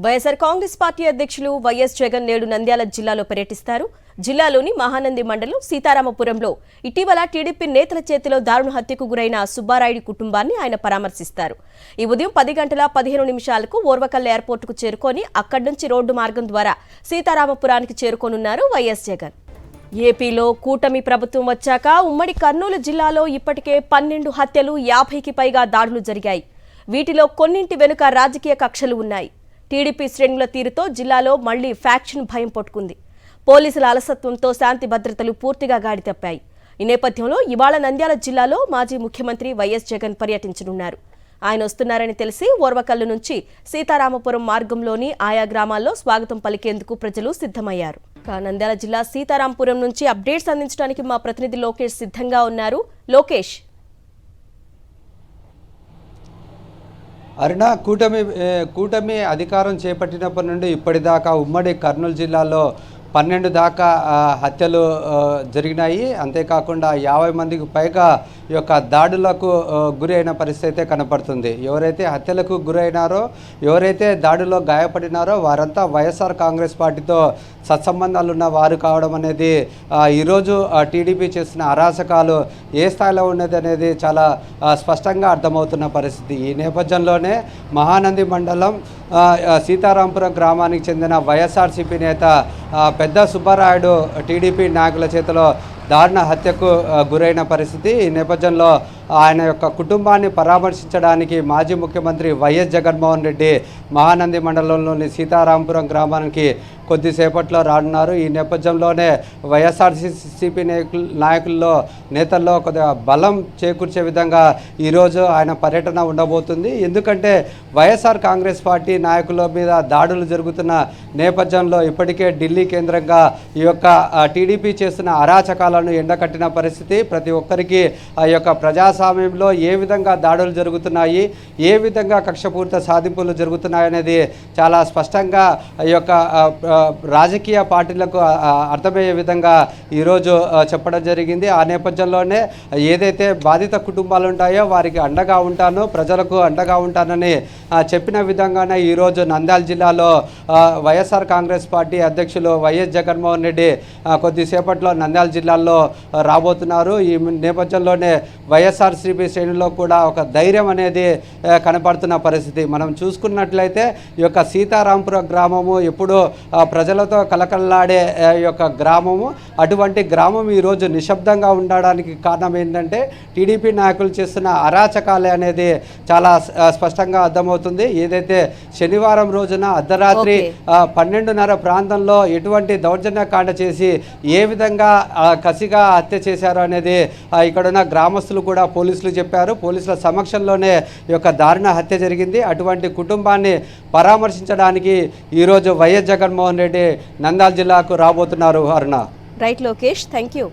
YSR Congress party అధ్యక్షులు YS Jagan నేడు నంద్యాల జిల్లాలో పర్యటిస్తారు. జిల్లాలోని మహానంది మండలం సీతారామపురంలో ఇటీవల టీడీపీ నేతల చేతిలో దారుణ హత్యకు గురైన సుబ్బారాయుడి కుటుంబాన్ని ఆయన పరామర్శిస్తారు. ఈ ఉదయం 10 గంటల 15 నిమిషాలకు ఓర్వకల్ ఎయిర్పోర్టుకు చేరుకొని అక్కడి నుంచి రోడ్డు మార్గం ద్వారా సీతారామపురానికి చేరుకోనున్నారు వైఎస్ జగన్. ఏపీలో కూటమి ప్రభుత్వం వచ్చాక ఉమ్మడి కర్నూలు జిల్లాలో ఇప్పటికే 12 హత్యలు, 50కి పైగా దాడులు జరిగాయి. వీటిలో కొన్నింటి వెనుక రాజకీయ కక్షలు ఉన్నాయి. టీడీపీ శ్రేణుల తీరుతో జిల్లాలో మళ్లీ ఫ్యాక్షన్ భయం పట్టుకుంది. పోలీసుల అలసత్వంతో శాంతి భద్రతలు పూర్తిగా గాడి తప్పాయి. ఈ నేపథ్యంలో ఇవాళ నంద్యాల జిల్లాలో మాజీ ముఖ్యమంత్రి వైఎస్ జగన్ పర్యటించనున్నారు. ఆయన వస్తున్నారని తెలిసి ఓర్వకల్లు నుంచి సీతారామపురం మార్గంలోని ఆయా గ్రామాల్లో స్వాగతం పలికేందుకు ప్రజలు సిద్ధమయ్యారు. నంద్యాల జిల్లా సీతారాంపురం నుంచి అప్డేట్స్ అందించడానికి మా ప్రతినిధి లోకేష్ సిద్ధంగా ఉన్నారు. లోకేష్, అరుణ, కూటమి అధికారం చేపట్టినప్పటి నుండి ఇప్పటిదాకా ఉమ్మడి కర్నూలు జిల్లాలో 12 దాకా హత్యలు జరిగినాయి. అంతేకాకుండా 50 మందికి పైగా ఈ యొక్క దాడులకు గురి అయిన పరిస్థితి అయితే కనపడుతుంది. ఎవరైతే హత్యలకు గురైనారో, ఎవరైతే దాడిలో గాయపడినారో వారంతా వైఎస్ఆర్ కాంగ్రెస్ పార్టీతో సత్సంబంధాలు ఉన్న వారు కావడం అనేది ఈరోజు టీడీపీ చేసిన అరాచకాలు ఏ స్థాయిలో ఉన్నది అనేది చాలా స్పష్టంగా అర్థమవుతున్న పరిస్థితి. ఈ నేపథ్యంలోనే మహానంది మండలం సీతారాంపురం గ్రామానికి చెందిన వైఎస్ఆర్సీపీ నేత పెద్ద సుబ్బారాయుడు టీడీపీ నాయకుల చేతిలో దారుణ హత్యకు గురైన పరిస్థితి. ఈ నేపథ్యంలో ఆయన యొక్క కుటుంబాన్ని పరామర్శించడానికి మాజీ ముఖ్యమంత్రి వైఎస్ జగన్మోహన్ రెడ్డి మహానంది మండలంలోని సీతారాంపురం గ్రామానికి కొద్దిసేపట్లో రానున్నారు. ఈ నేపథ్యంలోనే వైఎస్ఆర్సీపీ నేతల్లో కొద్దిగా బలం చేకూర్చే విధంగా ఈరోజు ఆయన పర్యటన ఉండబోతుంది. ఎందుకంటే వైఎస్ఆర్ కాంగ్రెస్ పార్టీ నాయకుల మీద దాడులు జరుగుతున్న నేపథ్యంలో ఇప్పటికే ఢిల్లీ కేంద్రంగా ఈ యొక్క టీడీపీ చేస్తున్న అరాచకాలను ఎండకట్టిన పరిస్థితి. ప్రతి ఒక్కరికి ఆ యొక్క ప్రజాస్వామ్యంలో ఏ విధంగా దాడులు జరుగుతున్నాయి, ఏ విధంగా కక్షపూరిత సాధింపులు జరుగుతున్నాయనేది చాలా స్పష్టంగా ఈ యొక్క రాజకీయ పార్టీలకు అర్థమయ్యే విధంగా ఈరోజు చెప్పడం జరిగింది. ఆ నేపథ్యంలోనే ఏదైతే బాధిత కుటుంబాలు ఉంటాయో వారికి అండగా ఉంటాను, ప్రజలకు అండగా ఉంటానని చెప్పిన విధంగానే ఈరోజు నంద్యాల జిల్లాలో వైఎస్ఆర్ కాంగ్రెస్ పార్టీ అధ్యక్షులు వైఎస్ జగన్మోహన్ రెడ్డి కొద్దిసేపట్లో నంద్యాల జిల్లాలో రాబోతున్నారు. ఈ నేపథ్యంలోనే వైఎస్ఆర్సీపీ శ్రేణుల్లో కూడా ఒక ధైర్యం అనేది కనపడుతున్న పరిస్థితి. మనం చూసుకున్నట్లయితే ఈ యొక్క సీతారాంపురం గ్రామము ఎప్పుడూ ప్రజలతో కలకల్లాడే యొక్క గ్రామము. అటువంటి గ్రామం ఈరోజు నిశ్శబ్దంగా ఉండడానికి కారణం ఏంటంటే టీడీపీ నాయకులు చేస్తున్న అరాచకాలే అనేది చాలా స్పష్టంగా అర్థమవుతుంది. ఏదైతే శనివారం రోజున అర్ధరాత్రి 12:30 ప్రాంతంలో ఎటువంటి దౌర్జన్యకాండ చేసి ఏ విధంగా కసిగా హత్య చేశారు అనేది ఇక్కడున్న గ్రామస్తులు కూడా పోలీసులు చెప్పారు. పోలీసుల సమక్షంలోనే ఈ యొక్క దారుణ హత్య జరిగింది. అటువంటి కుటుంబాన్ని పరామర్శించడానికి ఈరోజు వైఎస్ జగన్మోహన్ రెడ్డి నంద్యాల జిల్లాకు రాబోతున్నారు. Aruna. Right Lokesh, thank you.